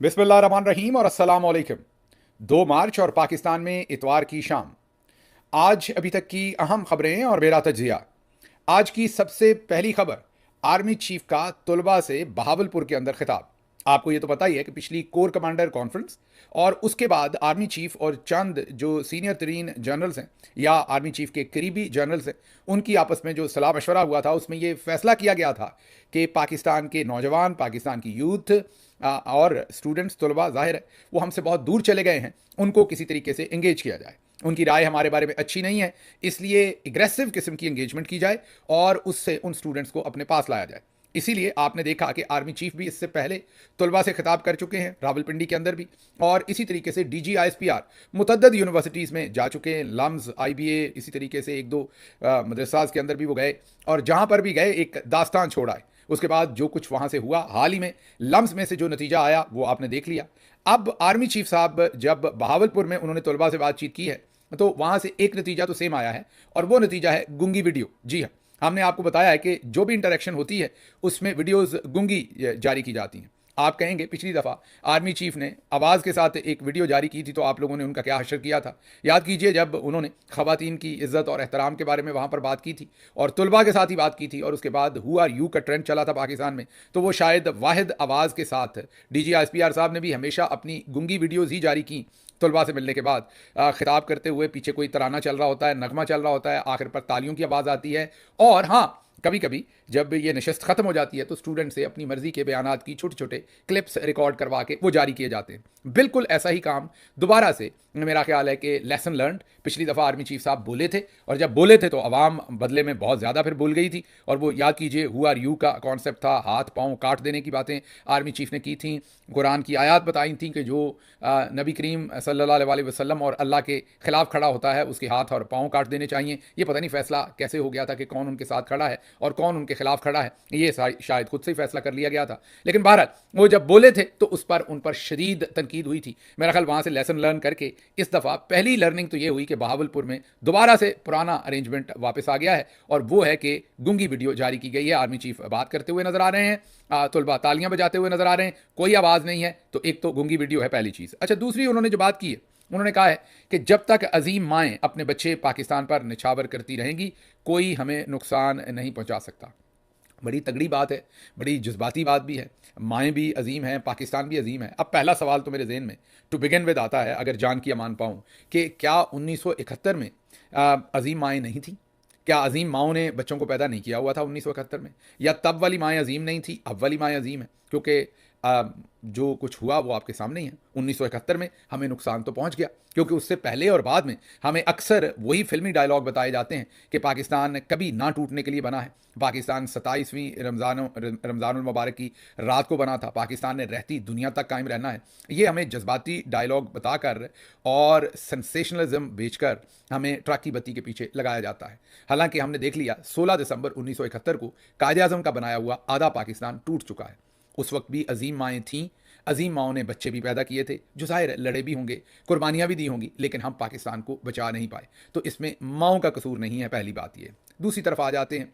बिस्मिल्लाहिर्रहमानिर्रहीम और अस्सलाम वालेकुम। 2 मार्च और पाकिस्तान में इतवार की शाम। आज अभी तक की अहम खबरें और मेरा तजिया। आज की सबसे पहली खबर, आर्मी चीफ का तलबा से बहावलपुर के अंदर खिताब। आपको ये तो पता ही है कि पिछली कोर कमांडर कॉन्फ्रेंस और उसके बाद आर्मी चीफ और चंद जो सीनियर तरीन जनरल्स हैं या आर्मी चीफ के करीबी जनरल्स हैं, उनकी आपस में जो सलाह मशवरा हुआ था, उसमें ये फैसला किया गया था कि पाकिस्तान के नौजवान, पाकिस्तान की यूथ और स्टूडेंट्स, तलबा, जाहिर है वो हमसे बहुत दूर चले गए हैं, उनको किसी तरीके से इंगेज किया जाए। उनकी राय हमारे बारे में अच्छी नहीं है, इसलिए एग्रेसिव किस्म की एंगेजमेंट की जाए और उससे उन स्टूडेंट्स को अपने पास लाया जाए। इसीलिए आपने देखा कि आर्मी चीफ भी इससे पहले तलबा से खिताब कर चुके हैं, रावलपिंडी के अंदर भी, और इसी तरीके से DGISPR मुतद्दद यूनिवर्सिटीज़ में जा चुके हैं, लम्स, IBA, इसी तरीके से एक दो मदरसाज के अंदर भी वो गए, और जहाँ पर भी गए एक दास्तान छोड़ा है। उसके बाद जो कुछ वहाँ से हुआ, हाल ही में लम्स में से जो नतीजा आया वो आपने देख लिया। अब आर्मी चीफ साहब जब बहावलपुर में उन्होंने तलबा से बातचीत की है, तो वहाँ से एक नतीजा तो सेम आया है, और वो नतीजा है गूंगी वीडियो। जी हाँ, हमने आपको बताया है कि जो भी इंटरेक्शन होती है उसमें वीडियोस गूंगी जारी की जाती हैं। आप कहेंगे पिछली दफ़ा आर्मी चीफ ने आवाज़ के साथ एक वीडियो जारी की थी, तो आप लोगों ने उनका क्या हशर किया था। याद कीजिए, जब उन्होंने ख़वातीन की इज़्ज़त और एहतराम के बारे में वहाँ पर बात की थी और तलबा के साथ ही बात की थी, और उसके बाद हु आर यू का ट्रेंड चला था पाकिस्तान में, तो वो शायद वाहिद आवाज़ के साथ DGISPR साहब ने भी हमेशा अपनी गूंगी वीडियोज़ ही जारी की तलबा से मिलने के बाद। खिताब करते हुए पीछे कोई तराना चल रहा होता है, नगमा चल रहा होता है, आखिर पर तालियों की आवाज़ आती है, और हाँ, कभी कभी जब ये नशस्त खत्म हो जाती है तो स्टूडेंट से अपनी मर्जी के बयानात की छोटे छोटे क्लिप्स रिकॉर्ड करवा के वो जारी किए जाते हैं। बिल्कुल ऐसा ही काम दोबारा से, मेरा ख्याल है कि लेसन लर्न, पिछली दफ़ा आर्मी चीफ साहब बोले थे, और जब बोले थे तो अवाम बदले में बहुत ज़्यादा फिर बोल गई थी, और वो याद कीजिए हु आर यू का कॉन्सेप्ट था, हाथ पाँव काट देने की बातें आर्मी चीफ ने की थी, कुरान की आयत बताई थी कि जो नबी करीम सल्लल्लाहु अलैहि वसल्लम और अल्लाह के खिलाफ खड़ा होता है उसके हाथ और पाँव काट देने चाहिए। ये पता नहीं फैसला कैसे हो गया था कि कौन उनके साथ खड़ा है और कौन उनके खिलाफ खड़ा है, ये शायद खुद से ही फैसला कर लिया गया था। लेकिन बहरहाल वो जब बोले थे तो उन पर शदीद तनकीद हुई थी। मेरा ख्याल वहाँ से लेसन लर्न करके इस दफ़ा पहली लर्निंग तो ये हुई कि बहावलपुर में दोबारा से पुराना अरेंजमेंट वापस आ गया है, और वो है कि गूंगी वीडियो जारी की गई है। आर्मी चीफ बात करते हुए नजर आ रहे हैं, तलबा तालियां बजाते हुए नजर आ रहे हैं, कोई आवाज़ नहीं है, तो एक तो गूंगी वीडियो है पहली चीज़। अच्छा, दूसरी उन्होंने जो बात की है, उन्होंने कहा है कि जब तक अजीम माएँ अपने बच्चे पाकिस्तान पर निछावर करती रहेंगी, कोई हमें नुकसान नहीं पहुंचा सकता। बड़ी तगड़ी बात है, बड़ी जज्बाती बात भी है। माएँ भी अजीम हैं, पाकिस्तान भी अजीम है। अब पहला सवाल तो मेरे जहन में टू बिगिन विद आता है, अगर जान किया मान पाऊँ, कि क्या 1971 में अजीम माएँ नहीं थी? क्या अजीम माओं ने बच्चों को पैदा नहीं किया हुआ था 1971 में? या तब वाली माएँ अजीम नहीं थी, अब वाली माएँ अजीम हैं? क्योंकि जो कुछ हुआ वो आपके सामने ही है। 1971 में हमें नुकसान तो पहुंच गया, क्योंकि उससे पहले और बाद में हमें अक्सर वही फिल्मी डायलॉग बताए जाते हैं कि पाकिस्तान कभी ना टूटने के लिए बना है, पाकिस्तान 27वीं रमज़ानुल मुबारक की रात को बना था, पाकिस्तान ने रहती दुनिया तक कायम रहना है। ये हमें जज्बाती डायलॉग बताकर और सेंसेशनलिज्म बेचकर हमें ट्रक की बत्ती के पीछे लगाया जाता है। हालांकि हमने देख लिया 16 दिसंबर 1971 को कायदे आज़म का बनाया हुआ आधा पाकिस्तान टूट चुका है। उस वक्त भी अजीम माएँ थीं, अजीम माओं ने बच्चे भी पैदा किए थे, जो ज़ाहिर लड़े भी होंगे, कुर्बानियाँ भी दी होंगी, लेकिन हम पाकिस्तान को बचा नहीं पाए। तो इसमें माओं का कसूर नहीं है, पहली बात ये। दूसरी तरफ आ जाते हैं।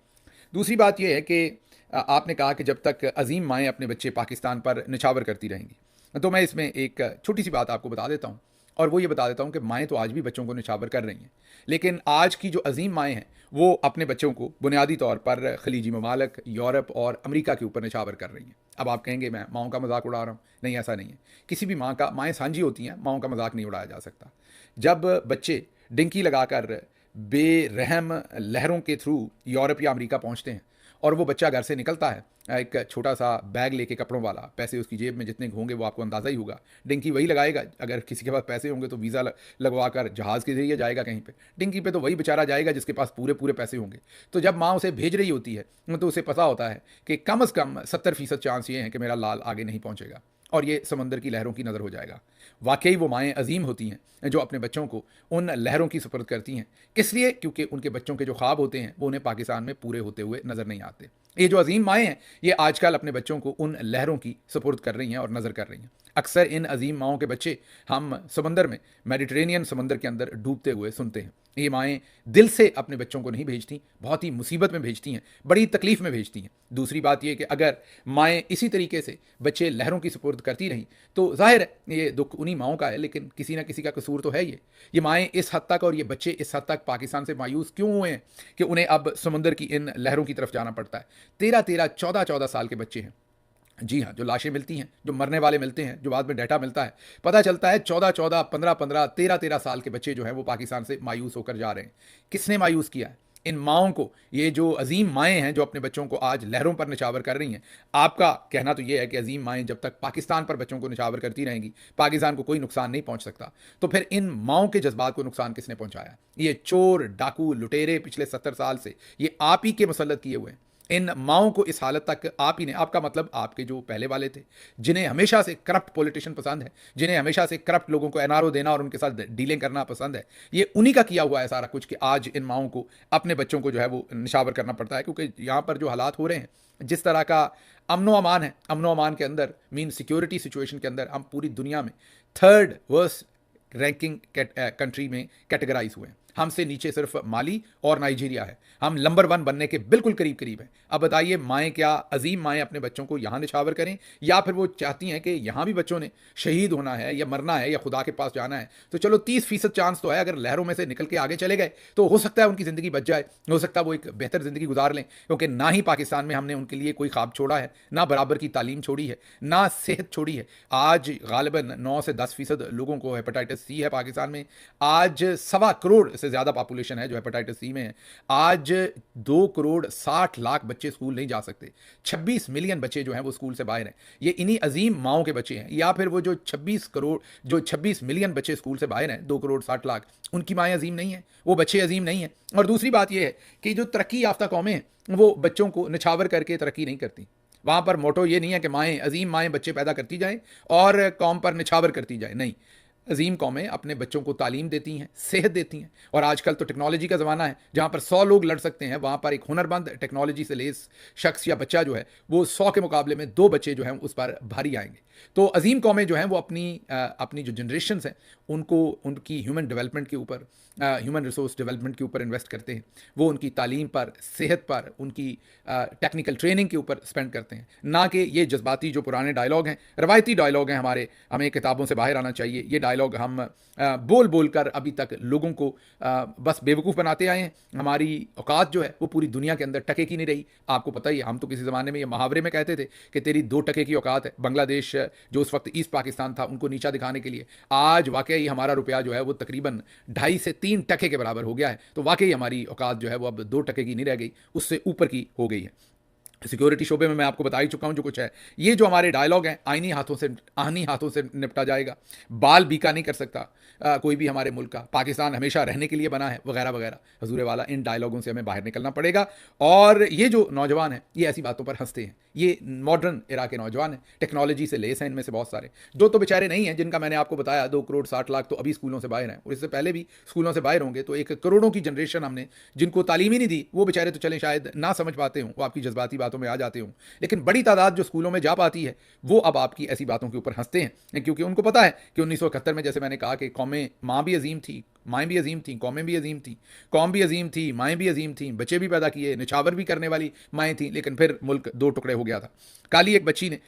दूसरी बात यह है कि आपने कहा कि जब तक अजीम माएँ अपने बच्चे पाकिस्तान पर निछावर करती रहेंगी, तो मैं इसमें एक छोटी सी बात आपको बता देता हूँ, और वो ये बता देता हूँ कि माएँ तो आज भी बच्चों को निछावर कर रही हैं, लेकिन आज की जो अजीम माएँ हैं वो अपने बच्चों को बुनियादी तौर पर खलीजी ममालिक, यूरोप और अमेरिका के ऊपर निछावर कर रही हैं। अब आप कहेंगे मैं माओं का मजाक उड़ा रहा हूँ, नहीं, ऐसा नहीं है। किसी भी माएँ साझी होती हैं, माओं का मजाक नहीं उड़ाया जा सकता। जब बच्चे डिंकी लगाकर बेरहम लहरों के थ्रू यूरोप या अमेरिका पहुँचते हैं, और वो बच्चा घर से निकलता है एक छोटा सा बैग लेके, कपड़ों वाला, पैसे उसकी जेब में जितने होंगे वो आपको अंदाज़ा ही होगा, डिंकी वही लगाएगा। अगर किसी के पास पैसे होंगे तो वीज़ा लगवा कर जहाज़ के जरिए जाएगा कहीं पे, डिंकी पे तो वही बेचारा जाएगा जिसके पास पूरे पूरे पैसे होंगे। तो जब माँ उसे भेज रही होती है तो उसे पता होता है कि कम से कम 70% चांस ये है कि मेरा लाल आगे नहीं पहुँचेगा और ये समंदर की लहरों की नज़र हो जाएगा। वाकई वो माएँ अजीम होती हैं जो अपने बच्चों को उन लहरों की सुपुर्द करती हैं। किस लिए? क्योंकि उनके बच्चों के जो ख्वाब होते हैं वो उन्हें पाकिस्तान में पूरे होते हुए नज़र नहीं आते। ये जो अजीम माएँ हैं ये आजकल अपने बच्चों को उन लहरों की सुपुर्द कर रही हैं और नज़र कर रही हैं। अक्सर इन अजीम माओं के बच्चे हम समंदर में, मेडिटेरेनियन समंदर के अंदर डूबते हुए सुनते हैं। ये माएँ दिल से अपने बच्चों को नहीं भेजती, बहुत ही मुसीबत में भेजती हैं, बड़ी तकलीफ़ में भेजती हैं। दूसरी बात ये कि अगर माएँ इसी तरीके से बच्चे लहरों की सुपुर्द करती रहीं तो ज़ाहिर है ये दुख उन्हीं माँओं का है, लेकिन किसी ना किसी का कसूर तो है ये माएँ इस हद तक और ये बच्चे इस हद तक पाकिस्तान से मायूस क्यों हुए हैं कि उन्हें अब समुंदर की इन लहरों की तरफ जाना पड़ता है। 13-13, 14-14 साल के बच्चे हैं। जी हाँ, जो लाशें मिलती हैं, जो मरने वाले मिलते हैं, जो बाद में डाटा मिलता है, पता चलता है 14-14, 15-15, 13-13 साल के बच्चे जो हैं वो पाकिस्तान से मायूस होकर जा रहे हैं। किसने मायूस किया है? इन माँओं को। ये जो अजीम माएँ हैं जो अपने बच्चों को आज लहरों पर निछावर कर रही हैं। आपका कहना तो ये है कि अजीम माएँ जब तक पाकिस्तान पर बच्चों को निछावर करती रहेंगी, पाकिस्तान को कोई नुकसान नहीं पहुँच सकता। तो फिर इन माँओं के जज्बात को नुकसान किसने पहुँचाया? ये चोर, डाकू, लुटेरे पिछले 70 साल से ये आप ही के मुसल्लत किए हुए हैं। इन माओं को इस हालत तक आप ही ने, आपका मतलब आपके जो पहले वाले थे, जिन्हें हमेशा से करप्ट पॉलिटिशियन पसंद है, जिन्हें हमेशा से करप्ट लोगों को एनआरओ देना और उनके साथ डीलिंग करना पसंद है, ये उन्हीं का किया हुआ है सारा कुछ कि आज इन माओं को अपने बच्चों को जो है वो निशावर करना पड़ता है। क्योंकि यहाँ पर जो हालात हो रहे हैं, जिस तरह का अमनो अमान है, अमनो अमान के अंदर मीन सिक्योरिटी सिचुएशन के अंदर हम पूरी दुनिया में थर्ड वर्स्ट रैंकिंग कंट्री में कैटेगराइज हुए हैं। हमसे नीचे सिर्फ माली और नाइजीरिया है। हम नंबर 1 बनने के बिल्कुल करीब करीब हैं। अब बताइए माएँ क्या अजीम माएँ अपने बच्चों को यहाँ निछावर करें, या फिर वो चाहती हैं कि यहाँ भी बच्चों ने शहीद होना है या मरना है या खुदा के पास जाना है। तो चलो 30% चांस तो है, अगर लहरों में से निकल के आगे चले गए तो हो सकता है उनकी ज़िंदगी बच जाए, हो सकता है वो एक बेहतर ज़िंदगी गुजार लें। क्योंकि ना ही पाकिस्तान में हमने उनके लिए कोई ख्वाब छोड़ा है, ना बराबर की तालीम छोड़ी है, ना सेहत छोड़ी है। आज गालिबन 9 से 10% लोगों को हेपेटाइटिस सी है पाकिस्तान में। आज 1.25 करोड़ से ज़्यादा पॉपुलेशन है जो हेपेटाइटिस सी में है। आज 2 करोड़ 60 लाख बच्चे स्कूल नहीं जा सकते। 26 मिलियन बच्चे जो हैं वो स्कूल से बाहर हैं। ये इन्हीं अजीम माओं के बच्चे हैं, या फिर वो जो 26 मिलियन बच्चे स्कूल से बाहर हैं, 2 करोड़ 60 लाख, उनकी माएँ अजीम नहीं हैं, वो बच्चे अजीम नहीं हैं। और दूसरी बात यह है कि जो तरक्की याफ्ता कौमें हैं वो बच्चों को निछावर करके तरक्की नहीं करती। वहाँ पर मोटो ये नहीं है कि माएँ, अजीम माएँ बच्चे पैदा करती जाएं और कौम पर निछावर करती जाएं, नहीं। अजीम कौमें अपने बच्चों को तालीम देती हैं, सेहत देती हैं। और आजकल तो टेक्नोलॉजी का ज़माना है, जहाँ पर 100 लोग लड़ सकते हैं, वहाँ पर एक हुनरमंद टेक्नोलॉजी से लेस शख्स या बच्चा जो है वो 100 के मुकाबले में 2 बच्चे जो हैं उस पर भारी आएंगे। तो अजीम कौमें जो हैं वो अपनी जो जनरेशन हैं उनको उनकी ह्यूमन डेवलपमेंट के ऊपर, ह्यूमन रिसोर्स डेवलपमेंट के ऊपर इन्वेस्ट करते हैं। वो उनकी तालीम पर, सेहत पर, उनकी टेक्निकल ट्रेनिंग के ऊपर स्पेंड करते हैं, ना कि ये जज्बाती जो पुराने डायलॉग हैं, रवायती डायलॉग हैं हमारे, हमें किताबों से बाहर आना चाहिए। ये डायलॉग हम बोल बोल कर अभी तक लोगों को बस बेवकूफ़ बनाते आए हैं। हमारी औकात जो है वो पूरी दुनिया के अंदर टके की नहीं रही। आपको पता ही है, हम तो किसी ज़माने में ये मुहावरे में कहते थे कि तेरी 2 टके की औकात है। बांग्लादेश जो उस वक्त ईस्ट पाकिस्तान था उनको नीचा दिखाने के लिए, आज वाकई हमारा रुपया जो है वो तकरीबन 2.5 से 3 टके के बराबर हो गया है। तो वाकई हमारी औकात जो है वो अब 2 टके की नहीं रह गई, उससे ऊपर की हो गई है। सिक्योरिटी शोबे में मैं आपको बता ही चुका हूं जो कुछ है। ये जो हमारे डायलॉग हैं, आईनी हाथों से निपटा जाएगा, बाल बीका नहीं कर सकता कोई भी हमारे मुल्क का, पाकिस्तान हमेशा रहने के लिए बना है, वगैरह वगैरह, हजूर वाला, इन डायलॉगों से हमें बाहर निकलना पड़ेगा। और ये जो नौजवान हैं ये ऐसी बातों पर हंसते हैं, ये मॉडर्न इरा के नौजवान हैं, टेक्नोलॉजी से लेस हैं इनमें से बहुत सारे, जो तो बेचारे नहीं हैं, जिनका मैंने आपको बताया 2 करोड़ 60 लाख तो अभी स्कूलों से बाहर हैं, और इससे पहले भी स्कूलों से बाहर होंगे। तो एक करोड़ों की जनरेशन हमने जिनको तालीम ही नहीं दी, वो बेचारे तो चले शायद ना समझ पाते हों, वो आपकी जज्बाती बातों में आ जाते हों, लेकिन बड़ी तादाद जो स्कूलों में जा पाती है वो अब आपकी ऐसी बातों के ऊपर हंसते हैं, क्योंकि उनको पता है कि 1971 में, जैसे मैंने कहा, कि कौमें, माँ भी अजीम थी, माएँ भी अजीम थी, कौमें भी अजीम थी, कौम भी अजीम थी, माएँ भी अजीम थी, बच्चे भी पैदा किए, निछावर भी करने वाली माएँ थीं, लेकिन फिर मुल्क 2 टुकड़े हो गया था। काली एक बच्ची ने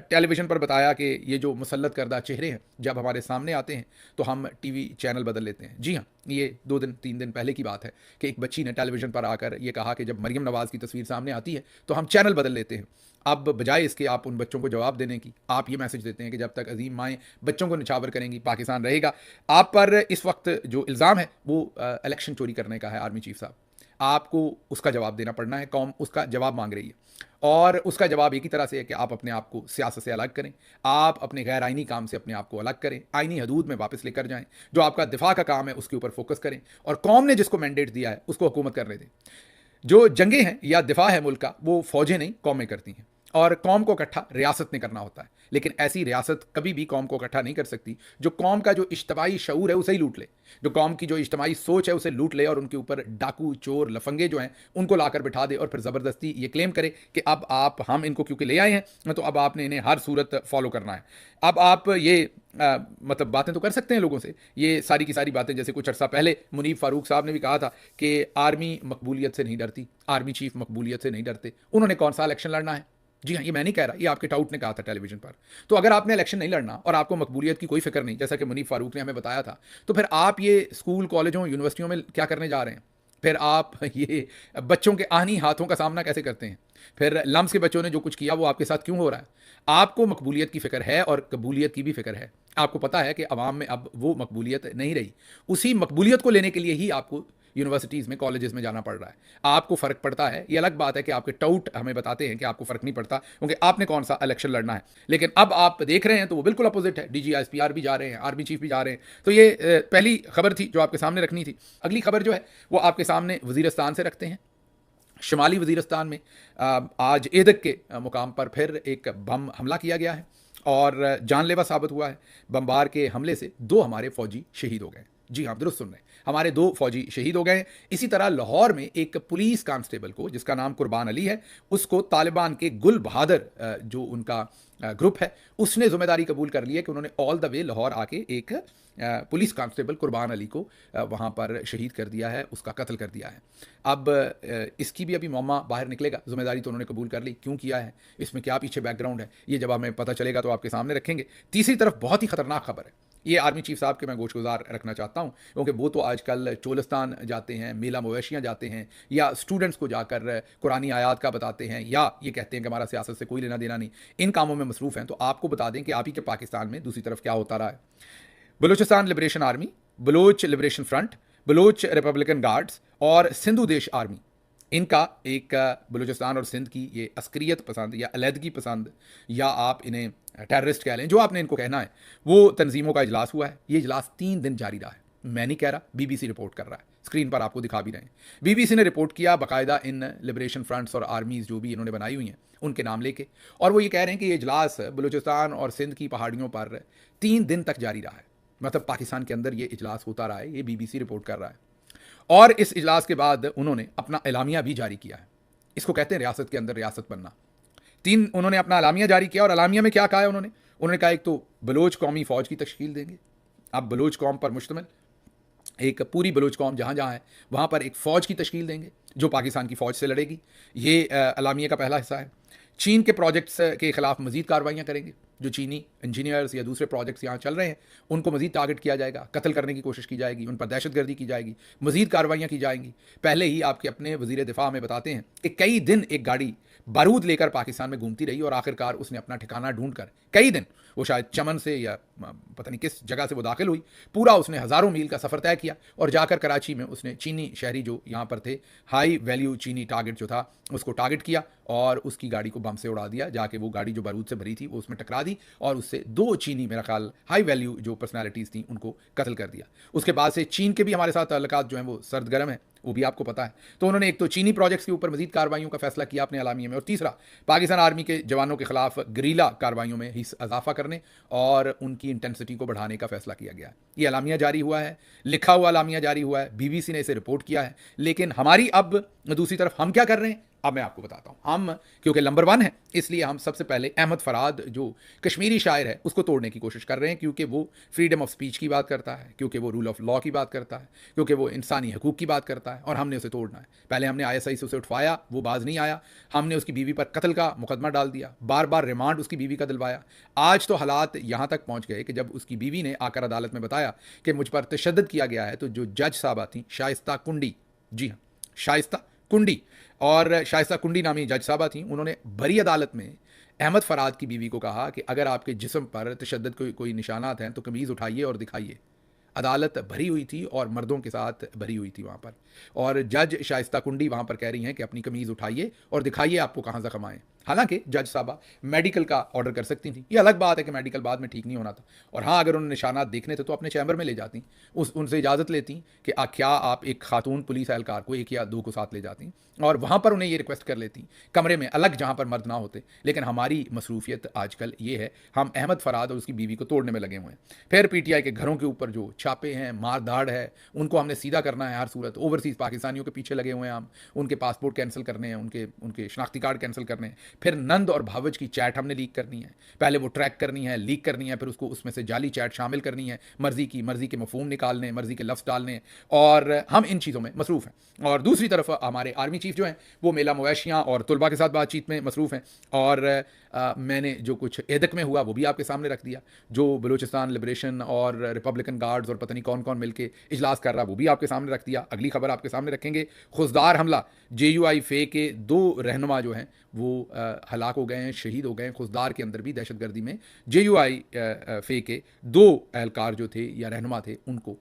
टेलीविज़न पर बताया कि ये जो मुसल्लत करदा चेहरे हैं जब हमारे सामने आते हैं तो हम टीवी चैनल बदल लेते हैं। जी हाँ, ये 2 दिन 3 दिन पहले की बात है कि एक बच्ची ने टेलीविज़न पर आकर ये कहा कि जब मरियम नवाज़ की तस्वीर सामने आती है तो हम चैनल बदल लेते हैं। अब बजाय इसके आप उन बच्चों को जवाब देने की, आप ये मैसेज देते हैं कि जब तक अजीम माएँ बच्चों को निछावर करेंगी पाकिस्तान रहेगा। आप पर इस वक्त जो इल्ज़ाम है वो इलेक्शन चोरी करने का है। आर्मी चीफ साहब, आपको उसका जवाब देना पड़ना है, कौम उसका जवाब मांग रही है, और उसका जवाब एक ही तरह से है कि आप अपने आप को सियासत से अलग करें, आप अपने गैर आइनी काम से अपने आप को अलग करें, आइनी हदूद में वापस लेकर जाएं, जो आपका दिफा का काम है उसके ऊपर फोकस करें, और कौम ने जिसको मैंडेट दिया है उसको हुकूमत करने दें। जो जंगें हैं या दिफा है मुल्क का, वो फौजें नहीं कौमें करती हैं, और कौम को इकट्ठा रियासत ने करना होता है। लेकिन ऐसी रियासत कभी भी कौम को इकट्ठा नहीं कर सकती जो कौम का जो इज्तमाही शऊर है उसे ही लूट ले, जो कौम की जो इज्तमाही सोच है उसे लूट ले और उनके ऊपर डाकू चोर लफंगे जो हैं उनको लाकर बिठा दे और फिर ज़बरदस्ती ये क्लेम करे कि अब आप हम इनको क्योंकि ले आए हैं तो अब आपने इन्हें हर सूरत फॉलो करना है। अब आप ये मतलब बातें तो कर सकते हैं लोगों से, ये सारी की सारी बातें, जैसे कुछ अर्सा पहले मुनीब फारूक साहब ने भी कहा था कि आर्मी मकबूलियत से नहीं डरती, आर्मी चीफ मकबूलियत से नहीं डरते। उन्होंने कौन सा इलेक्शन लड़ना है? जी हाँ, ये मैं नहीं कह रहा, ये आपके टाउट ने कहा था टेलीविजन पर। तो अगर आपने इलेक्शन नहीं लड़ना और आपको मकबूलियत की कोई फिक्र नहीं, जैसा कि मुनीब फारूक ने हमें बताया था, तो फिर आप ये स्कूल कॉलेजों यूनिवर्सिटियों में क्या करने जा रहे हैं? फिर आप ये बच्चों के आहनी हाथों का सामना कैसे करते हैं? फिर लम्स के बच्चों ने जो कुछ किया वो आपके साथ क्यों हो रहा है? आपको मकबूलियत की फ़िक्र है और कबूलियत की भी फ़िक्र है। आपको पता है कि अवाम में अब वो मकबूलियत नहीं रही। उसी मकबूलियत को लेने के लिए ही आपको यूनिवर्सिटीज़ में, कॉलेजेस में जाना पड़ रहा है। आपको फ़र्क पड़ता है, ये अलग बात है कि आपके टाउट हमें बताते हैं कि आपको फ़र्क नहीं पड़ता क्योंकि आपने कौन सा इलेक्शन लड़ना है। लेकिन अब आप देख रहे हैं तो वो बिल्कुल अपोजिट है। डीजी एसपीआर भी जा रहे हैं, आर्मी चीफ भी जा रहे हैं। तो ये पहली खबर थी जो आपके सामने रखनी थी। अगली खबर जो है वो आपके सामने वज़ीरिस्तान से रखते हैं। शुमाली वज़ीरिस्तान में आज एदक के मुकाम पर फिर एक बम हमला किया गया है और जानलेवा साबित हुआ है। बमबार के हमले से 2 हमारे फौजी शहीद हो गए। जी हाँ, दुरुस्त सुन रहे हैं, हमारे 2 फौजी शहीद हो गए। इसी तरह लाहौर में एक पुलिस कांस्टेबल को, जिसका नाम कुर्बान अली है, उसको तालिबान के गुल बहादुर जो उनका ग्रुप है, उसने ज़िम्मेदारी कबूल कर ली है कि उन्होंने ऑल द वे लाहौर आके एक पुलिस कांस्टेबल कुर्बान अली को वहाँ पर शहीद कर दिया है, उसका कत्ल कर दिया है। अब इसकी भी अभी मौमा बाहर निकलेगा। ज़िम्मेदारी तो उन्होंने कबूल कर ली, क्यों किया है, इसमें क्या पीछे बैकग्राउंड है, ये जब हमें पता चलेगा तो आपके सामने रखेंगे। तीसरी तरफ बहुत ही खतरनाक खबर है, ये आर्मी चीफ साहब के मैं गोशगुजार रखना चाहता हूँ क्योंकि वो तो आजकल चोलिस्तान जाते हैं, मेला मवेशियाँ जाते हैं, या स्टूडेंट्स को जाकर कुरानी आयात का बताते हैं, या ये कहते हैं कि हमारा सियासत से कोई लेना देना नहीं, इन कामों में मसरूफ़ हैं। तो आपको बता दें कि आप ही के पाकिस्तान में दूसरी तरफ क्या होता रहा है। Balochistan Liberation Army, Baloch Liberation Front, Baloch Republican Guards और सिंधु देश आर्मी, इनका एक बलूचिस्तान और सिंध की ये अस्करियत पसंद या अलहदगी पसंद, या आप इन्हें टेररिस्ट कह लें, जो आपने इनको कहना है, वो तंजीमों का इजलास हुआ है। ये इजलास 3 दिन जारी रहा है। मैं नहीं कह रहा, बीबीसी रिपोर्ट कर रहा है, स्क्रीन पर आपको दिखा भी रहे हैं। बीबीसी ने रिपोर्ट किया बाकायदा इन लिबरेशन फ्रंट्स और आर्मीज़ जो भी इन्होंने बनाई हुई हैं उनके नाम लेके, और वो ये कह रहे हैं कि ये इजलास बलूचिस्तान और सिंध की पहाड़ियों पर 3 दिन तक जारी रहा है। मतलब पाकिस्तान के अंदर ये इजलास होता रहा है, ये बीबीसी रिपोर्ट कर रहा है। और इस इजलास के बाद उन्होंने अपना एलामिया भी जारी किया है। इसको कहते हैं रियासत के अंदर रियासत बनना। उन्होंने अपना एलामिया जारी किया, और एलामिया में क्या कहा है उन्होंने कहा एक तो बलोच कौमी फ़ौज की तश्कील देंगे। अब बलोच कौम पर मुश्तमिल एक पूरी बलोच कौम जहाँ जहाँ है वहाँ पर एक फ़ौज की तश्कील देंगे जो पाकिस्तान की फ़ौज से लड़ेगी। ये एलामिया का पहला हिस्सा है। चीन के प्रोजेक्ट्स के ख़िलाफ़ मज़ीद कार्रवाइयाँ करेंगे। जो चीनी इंजीनियर्स या दूसरे प्रोजेक्ट्स यहाँ चल रहे हैं उनको मज़ीद टारगेट किया जाएगा, कत्ल करने की कोशिश की जाएगी, उन पर दहशतगर्दी की जाएगी, मज़ीद कार्रवाइयाँ की जाएंगी। पहले ही आपके अपने वज़ीर दिफा में बताते हैं कि कई दिन एक गाड़ी बारूद लेकर पाकिस्तान में घूमती रही और आखिरकार उसने अपना ठिकाना ढूंढकर, कई दिन, वो शायद चमन से या पता नहीं किस जगह से वो दाखिल हुई, पूरा उसने हज़ारों मील का सफ़र तय किया और जाकर कराची में उसने चीनी शहरी जो यहाँ पर थे, हाई वैल्यू चीनी टारगेट जो था, उसको टारगेट किया और उसकी गाड़ी को बम से उड़ा दिया। जाके वो गाड़ी जो बारूद से भरी थी वो उसमें टकरा दी और उससे 2 चीनी, मेरा ख्याल हाई वैल्यू जो पर्सनैलिटीज़ थी, उनको कत्ल कर दिया। उसके बाद से चीन के भी हमारे साथ ताल्लुकात जो हैं वो सर्द गर्म है, वो भी आपको पता है। तो उन्होंने एक तो चीनी प्रोजेक्ट्स के ऊपर मज़ीद कार्रवाइयों का फैसला किया अपने एलामिया में, और तीसरा पाकिस्तान आर्मी के जवानों के खिलाफ गरीला कार्रवाइयों में ही इजाफा करने और उनकी इंटेंसिटी को बढ़ाने का फैसला किया गया। ये एलामिया जारी हुआ है, लिखा हुआ एलामिया जारी हुआ है, बीबीसी ने इसे रिपोर्ट किया है। लेकिन हमारी अब दूसरी तरफ हम क्या कर रहे हैं, अब मैं आपको बताता हूँ। हम क्योंकि नंबर 1 है, इसलिए हम सबसे पहले अहमद फराद जो कश्मीरी शायर है उसको तोड़ने की कोशिश कर रहे हैं, क्योंकि वो फ्रीडम ऑफ स्पीच की बात करता है, क्योंकि वो रूल ऑफ लॉ की बात करता है, क्योंकि वो इंसानी हकूक़ की बात करता है, और हमने उसे तोड़ना है। पहले हमने ISI से उसे उठवाया, वो बाज नहीं आया, हमने उसकी बीवी पर कत्ल का मुकदमा डाल दिया, बार बार रिमांड उसकी बीवी का दिलवाया। आज तो हालात यहाँ तक पहुँच गए कि जब उसकी बीवी ने आकर अदालत में बताया कि मुझ पर तशद्दुद किया गया है, तो जो जज साहबा थी शाइस्ता कुंडी, जी हाँ शाइस्ता कुंडी, और शाइस्ता कुंडी नामी जज साहबा थी, उन्होंने भरी अदालत में अहमद फराद की बीवी को कहा कि अगर आपके जिस्म पर तशद्दुद कोई निशानात हैं तो कमीज़ उठाइए और दिखाइए। अदालत भरी हुई थी और मर्दों के साथ भरी हुई थी वहाँ पर, और जज शाइस्ता कुंडी वहाँ पर कह रही हैं कि अपनी कमीज़ उठाइए और दिखाइए आपको कहाँ ज़ख्म आए। हालांकि जज साहबा मेडिकल का ऑर्डर कर सकती थी। ये अलग बात है कि मेडिकल बाद में ठीक नहीं होना था, और हाँ अगर उन्हें निशानात देखने थे तो अपने चैम्बर में ले जाती, उनसे इजाज़त लेती कि क्या आप एक खातून पुलिस एहलकार को, एक या दो को साथ ले जाती, और वहाँ पर उन्हें ये रिक्वेस्ट कर लेती कमरे में अलग जहाँ पर मर्द ना होते। लेकिन हमारी मसरूफियत आजकल ये है, हम अहमद फराद और उसकी बीवी को तोड़ने में लगे हुए हैं। फिर पीटीआई के घरों के ऊपर जो छापे हैं, मार धाड़ है, उनको हमने सीधा करना है हर सूरत। ओवरसीज़ पाकिस्तानियों के पीछे लगे हुए हैं हम, उनके पासपोर्ट कैंसिल करने हैं, उनके शनाख्ती कार्ड कैंसिल करने हैं। फिर नंद और भावज की चैट हमने लीक करनी है, पहले वो ट्रैक करनी है, लीक करनी है, फिर उसको उसमें से जाली चैट शामिल करनी है, मर्जी के मफहूम निकालने, मर्जी के लफ्ज़ डालने, और हम इन चीज़ों में मसरूफ़ हैं। और दूसरी तरफ हमारे आर्मी चीफ जो हैं वो मेला मवेशियाँ और तुलबा के साथ बातचीत में मसरूफ़ हैं। और मैंने जो कुछ एदक में हुआ वो भी आपके सामने रख दिया, जो बलूचिस्तान लिबरेशन और रिपब्लिकन गार्ड्स और पता नहीं कौन कौन मिलके इजलास कर रहा वो भी आपके सामने रख दिया। अगली खबर आपके सामने रखेंगे, खुजदार हमला, JUI फे के 2 रहनुमा जो हैं वो हलाक हो गए हैं, शहीद हो गए हैं। खुजदार के अंदर भी दहशतगर्दी में JUI फे के 2 एहलकार जो थे या रहनुमा थे उनको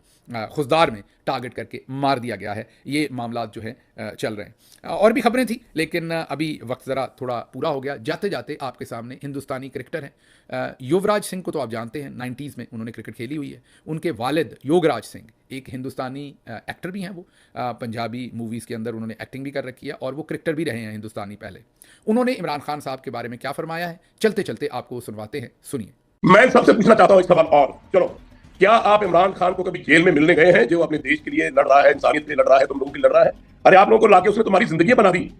खुजदार में टारगेट करके मार दिया गया है। ये मामला जो है चल रहे हैं। और भी खबरें थी लेकिन अभी वक्त ज़रा थोड़ा पूरा हो गया। जाते जाते आपके सामने हिंदुस्तानी क्रिकेटर हैं युवराज सिंह को तो आप जानते हैं, 90s में उन्होंने क्रिकेट खेली हुई है। उनके वालिद योगराज सिंह एक हिंदुस्तानी एक्टर भी हैं, वो पंजाबी मूवीज़ के अंदर उन्होंने एक्टिंग भी कर रखी है और वो क्रिकेटर भी रहे हैं हिंदुस्तानी पहले। उन्होंने इमरान खान साहब के बारे में क्या फरमाया है, चलते चलते आपको सुनवाते हैं, सुनिए। मैं सबसे पूछना चाहता हूं एक सवाल और, चलो, क्या आप इमरान खान को कभी जेल में मिलने गए हैं, जो अपने देश के लिए लड़ रहा है, इंसानियत के लिए लड़ रहा है, तुम लोगों के लिए लड़ रहा है? अरे आप लोगों को लाके उसने तुम्हारी जिंदगी बना दी,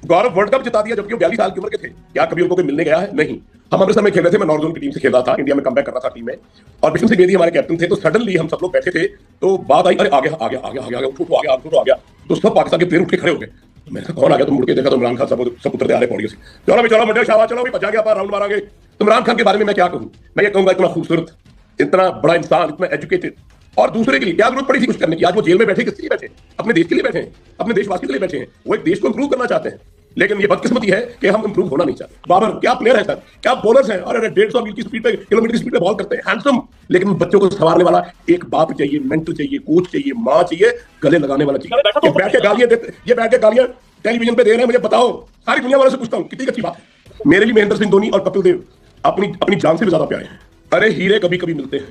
गौरव वर्ल्ड कप जिता दिया जबकि वो 42 साल की उम्र के थे। क्या कभी उनको कोई मिलने गया है? नहीं। हम अमृतसर में खेल रहे थे, मैं नॉर्थ जोन की टीम से खेल रहा था, इंडिया में कमबैक कर रहा था टीम में, और बिशन सिंह बेदी हमारे कैप्टन थे। तो सडनली हम सब लोग बैठे थे, तो बात आई, अरे आ गया आ गया आ गया आ गया, उठो आ गया, उठो आ गया। तो सब पाकिस्तान के प्लेयर उठ के खड़े हो गए। मैंने कहा कौन आ गया? तो मुड़ के देखा तो इमरान खान सब उतरते आ रहे पौड़ियों से। चलो भाई, चलो मंडे शाबाश, चलो भाई बचा गया, राउंड मारांगे। तो इमरान खान के बारे में मैं क्या कहूं? मैं ये कहूंगा इतना खूबसूरत, इतना बड़ा इंसान, इतना एजुकेटेड, और दूसरे के लिए क्या जरूरत पड़ी थी कुछ करने की? आज वो जेल में बैठे किसके लिए बैठे? अपने देश के लिए बैठे हैं, अपने देशवासियों के लिए बैठे हैं। वो एक देश को इंप्रूव करना चाहते हैं, लेकिन ये बदकिस्मती है कि हम इंप्रूव होना नहीं चाहते। बाबर क्या प्लेयर है सर, क्या बॉलर्स हैं, और 150 मील की स्पीड पे, किलोमीटर की स्पीड पे बॉल करते हैं, हैंडसम। लेकिन बच्चों को संवारने वाला एक बाप चाहिए, मेंटर चाहिए, कोच चाहिए, माँ चाहिए, गले लगाने वाला चाहिए। ये बैठ के गालियां देते, ये बैठ के गालियां टेलीविजन पे दे रहे हैं, मुझे बताओ, सारी दुनिया वालों से पूछता हूँ कितनी अच्छी बात है। मेरे लिए महेंद्र सिंह धोनी और कपिल देव अपनी अपनी जान से भी ज्यादा प्यारे हैं। अरे हीरे कभी कभी मिलते हैं,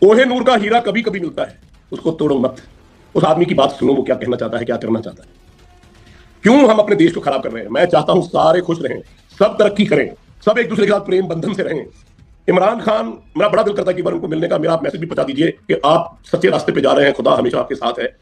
कोहिनूर का हीरा कभी कभी मिलता है, उसको तोड़ो मत। उस आदमी की बात सुनो, वो क्या कहना चाहता है, क्या करना चाहता है। क्यों हम अपने देश को खराब कर रहे हैं? मैं चाहता हूं सारे खुश रहें, सब तरक्की करें, सब एक दूसरे के साथ प्रेम बंधन से रहें। इमरान खान, मेरा बड़ा दिल करता है कि बार उनको मिलने का। मेरा मैसेज भी पहुंचा दीजिए कि आप सच्चे रास्ते पे जा रहे हैं, खुदा हमेशा आपके साथ है।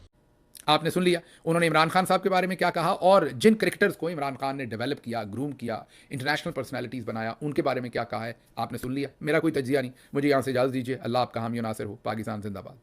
आपने सुन लिया उन्होंने इमरान खान साहब के बारे में क्या कहा, और जिन क्रिकेटर्स को इमरान खान ने डेवलप किया, ग्रूम किया, इंटरनेशनल पर्सनालिटीज़ बनाया, उनके बारे में क्या कहा है आपने सुन लिया। मेरा कोई तजिया नहीं, मुझे यहाँ से इजाज़त दीजिए। अल्लाह आपका हामी नासिर हो। पाकिस्तान जिंदाबाद।